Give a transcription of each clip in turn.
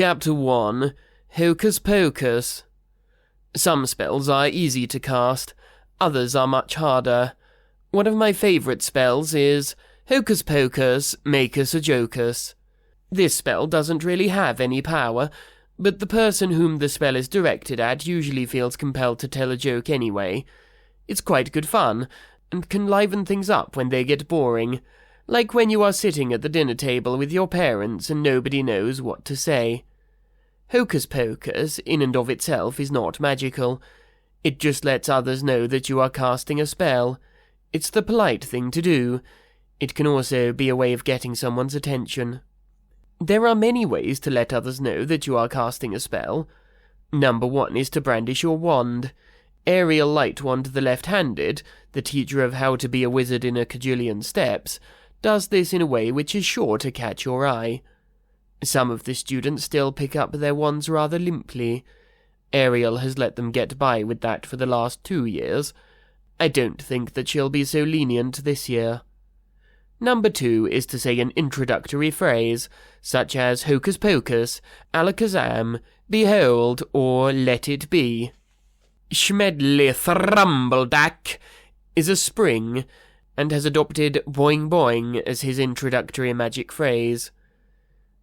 Chapter 1. Hocus Pocus. Some spells are easy to cast, others are much harder. One of my favourite spells is Hocus Pocus, Make Us a Jocus. This spell doesn't really have any power, but the person whom the spell is directed at usually feels compelled to tell a joke anyway. It's quite good fun, and can liven things up when they get boring, like when you are sitting at the dinner table with your parents and nobody knows what to say. Hocus Pocus, in and of itself, is not magical. It just lets others know that you are casting a spell. It's the polite thing to do. It can also be a way of getting someone's attention. There are many ways to let others know that you are casting a spell. Number 1 is to brandish your wand. Ariel Lightwand the Left-Handed, the teacher of how to be a wizard in a cajillion steps, does this in a way which is sure to catch your eye. Some of the students still pick up their wands rather limply. Ariel has let them get by with that for the last 2 years. I don't think that she'll be so lenient this year. Number 2 is to say an introductory phrase, such as Hocus Pocus, Alakazam, Behold, or Let It Be. Schmedli Thrumbledack is a spring, and has adopted Boing Boing as his introductory magic phrase.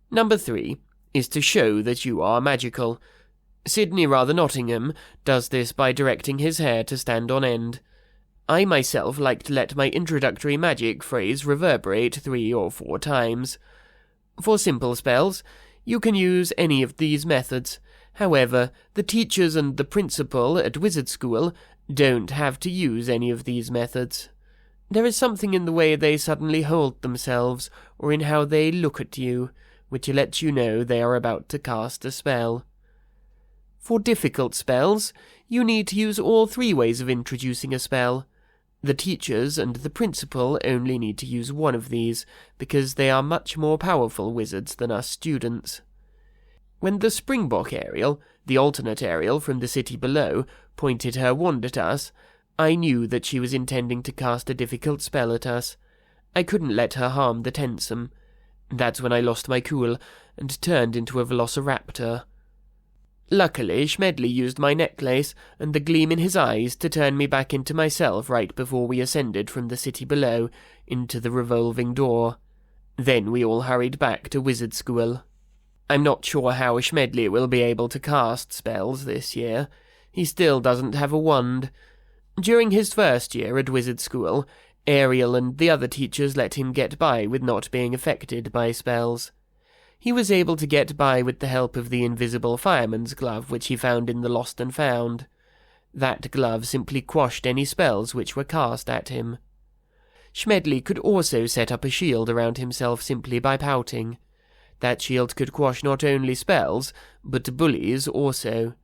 Number 3 is to show that you are magical. Sidney Rather Nottingham does this by directing his hair to stand on end. I myself like to let my introductory magic phrase reverberate 3 or 4 times. For simple spells, you can use any of these methods. However, the teachers and the principal at Wizard School don't have to use any of these methods. There is something in the way they suddenly hold themselves, or in how they look at you, which lets you know they are about to cast a spell. For difficult spells, you need to use all 3 ways of introducing a spell. The teachers and the principal only need to use one of these, because they are much more powerful wizards than us students. When the Springbok Ariel, the alternate Ariel from the city below, pointed her wand at us, I knew that she was intending to cast a difficult spell at us. I couldn't let her harm the Tensum. That's when I lost my cool, and turned into a velociraptor. Luckily, Schmedli used my necklace and the gleam in his eyes to turn me back into myself right before we ascended from the city below into the revolving door. Then we all hurried back to Wizard School. I'm not sure how Schmedli will be able to cast spells this year. He still doesn't have a wand. During his first year at Wizard School, Ariel and the other teachers let him get by with not being affected by spells. He was able to get by with the help of the invisible fireman's glove which he found in the Lost and Found. That glove simply quashed any spells which were cast at him. Schmedli could also set up a shield around himself simply by pouting. That shield could quash not only spells, but bullies also.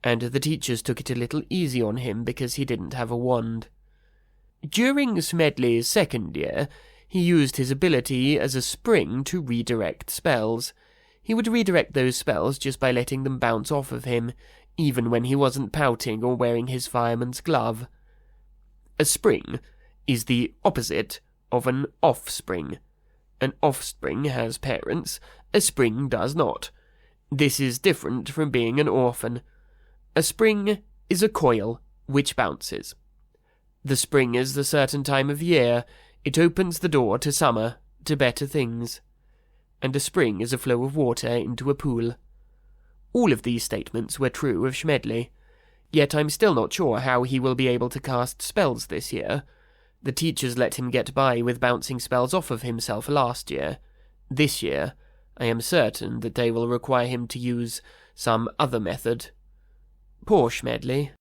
And the teachers took it a little easy on him because he didn't have a wand. During Schmedli's second year, he used his ability as a spring to redirect spells. He would redirect those spells just by letting them bounce off of him, even when he wasn't pouting or wearing his fireman's glove. A spring is the opposite of an offspring. An offspring has parents, a spring does not. This is different from being an orphan. A spring is a coil, which bounces. The spring is the certain time of year. It opens the door to summer, to better things. And a spring is a flow of water into a pool. All of these statements were true of Schmedli. Yet I'm still not sure how he will be able to cast spells this year. The teachers let him get by with bouncing spells off of himself last year. This year, I am certain that they will require him to use some other method. Poor Schmedli.